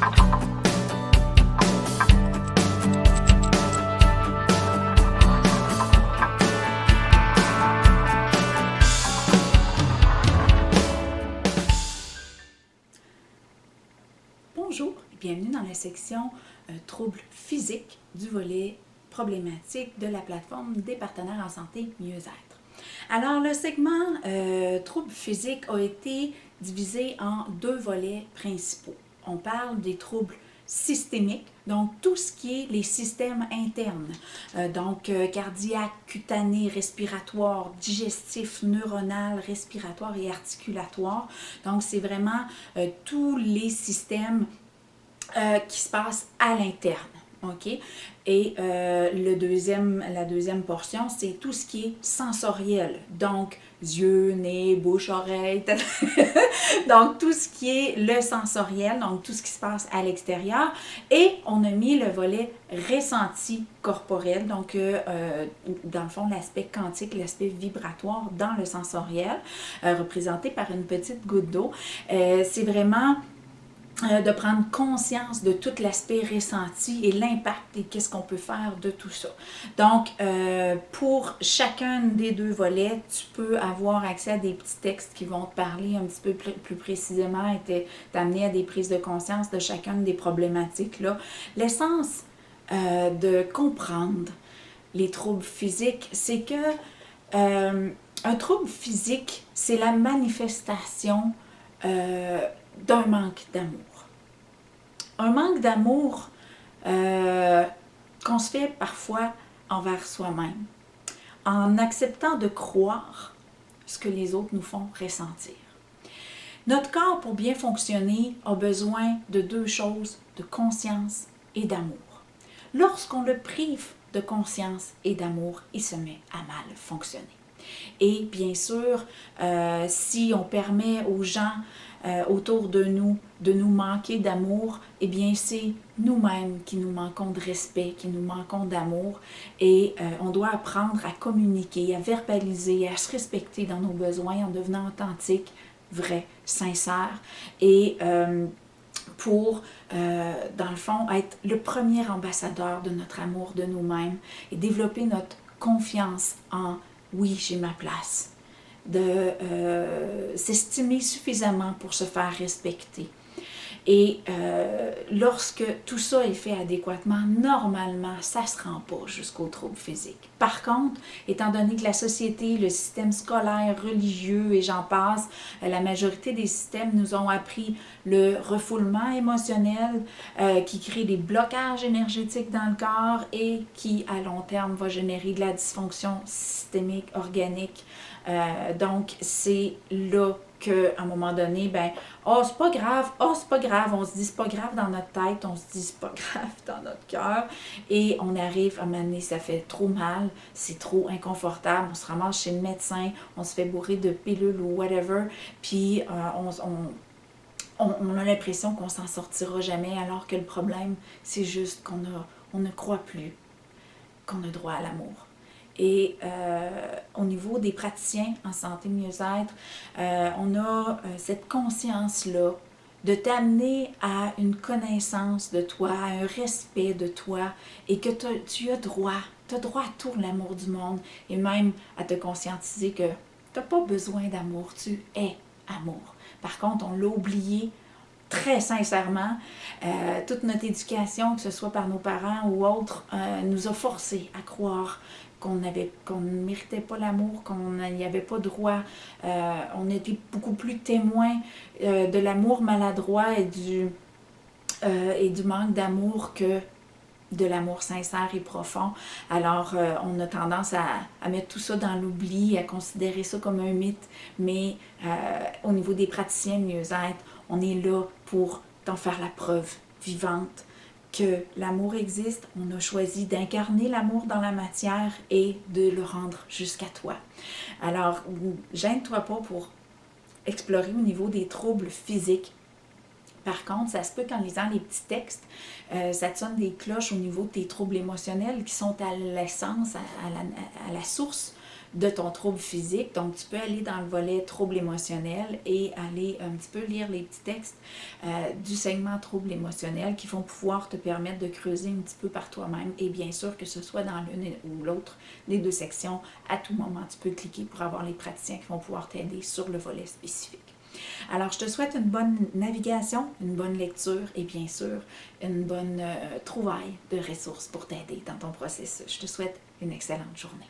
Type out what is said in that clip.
Bonjour et bienvenue dans la section troubles physiques du volet problématique de la plateforme des partenaires en santé mieux-être. Alors le segment troubles physiques a été divisé en deux volets principaux. On parle des troubles systémiques, donc tout ce qui est les systèmes internes, cardiaque, cutané, respiratoire, digestif, neuronal, respiratoire et articulatoire. Donc c'est vraiment tous les systèmes qui se passent à l'interne. OK? Et la deuxième portion, c'est tout ce qui est sensoriel. Donc, yeux, nez, bouche, oreille, donc tout ce qui est le sensoriel, donc tout ce qui se passe à l'extérieur. Et on a mis le volet ressenti corporel, donc dans le fond, l'aspect quantique, l'aspect vibratoire dans le sensoriel, représenté par une petite goutte d'eau. C'est vraiment de prendre conscience de tout l'aspect ressenti et l'impact et qu'est-ce qu'on peut faire de tout ça. Donc, pour chacun des deux volets, tu peux avoir accès à des petits textes qui vont te parler un petit peu plus précisément et t'amener à des prises de conscience de chacune des problématiques-là. L'essence de comprendre les troubles physiques, c'est que un trouble physique, c'est la manifestation d'un manque d'amour. Un manque d'amour qu'on se fait parfois envers soi-même, en acceptant de croire ce que les autres nous font ressentir. Notre corps, pour bien fonctionner, a besoin de deux choses, de conscience et d'amour. Lorsqu'on le prive de conscience et d'amour, il se met à mal fonctionner. Et bien sûr, si on permet aux gens autour de nous manquer d'amour, eh bien c'est nous-mêmes qui nous manquons de respect, qui nous manquons d'amour et on doit apprendre à communiquer, à verbaliser, à se respecter dans nos besoins en devenant authentique, vrai, sincère et pour, dans le fond, être le premier ambassadeur de notre amour de nous-mêmes et développer notre confiance en « oui, j'ai ma place », de s'estimer suffisamment pour se faire respecter. Et lorsque tout ça est fait adéquatement, normalement, ça ne se rend pas jusqu'au trouble physique. Par contre, étant donné que la société, le système scolaire, religieux et j'en passe, la majorité des systèmes nous ont appris le refoulement émotionnel qui crée des blocages énergétiques dans le corps et qui, à long terme, va générer de la dysfonction systémique, organique. Donc, c'est là qu'à un moment donné, c'est pas grave, c'est pas grave, on se dit c'est pas grave dans notre tête, on se dit c'est pas grave dans notre cœur, et on arrive à un moment donné, ça fait trop mal, c'est trop inconfortable, on se ramasse chez le médecin, on se fait bourrer de pilules ou whatever, puis on a l'impression qu'on s'en sortira jamais, alors que le problème, c'est juste qu'on ne croit plus qu'on a droit à l'amour. Et au niveau des praticiens en santé mieux-être, on a cette conscience-là de t'amener à une connaissance de toi, à un respect de toi et que tu as droit à tout l'amour du monde et même à te conscientiser que tu n'as pas besoin d'amour, tu es amour. Par contre, on l'a oublié très sincèrement. Toute notre éducation, que ce soit par nos parents ou autres, nous a forcés à croire qu'on ne méritait pas l'amour, qu'on n'y avait pas droit. On était beaucoup plus témoins de l'amour maladroit et du manque d'amour que de l'amour sincère et profond. Alors, on a tendance à mettre tout ça dans l'oubli, à considérer ça comme un mythe, mais au niveau des praticiens de mieux-être, on est là pour t'en faire la preuve vivante que l'amour existe. On a choisi d'incarner l'amour dans la matière et de le rendre jusqu'à toi. Alors, gêne-toi pas pour explorer au niveau des troubles physiques. Par contre, ça se peut qu'en lisant les petits textes, ça te sonne des cloches au niveau de tes troubles émotionnels qui sont à l'essence, à la source de ton trouble physique. Donc, tu peux aller dans le volet trouble émotionnel et aller un petit peu lire les petits textes du segment trouble émotionnel qui vont pouvoir te permettre de creuser un petit peu par toi-même. Et bien sûr, que ce soit dans l'une ou l'autre des deux sections, à tout moment, tu peux cliquer pour avoir les praticiens qui vont pouvoir t'aider sur le volet spécifique. Alors, je te souhaite une bonne navigation, une bonne lecture et bien sûr, une bonne trouvaille de ressources pour t'aider dans ton processus. Je te souhaite une excellente journée.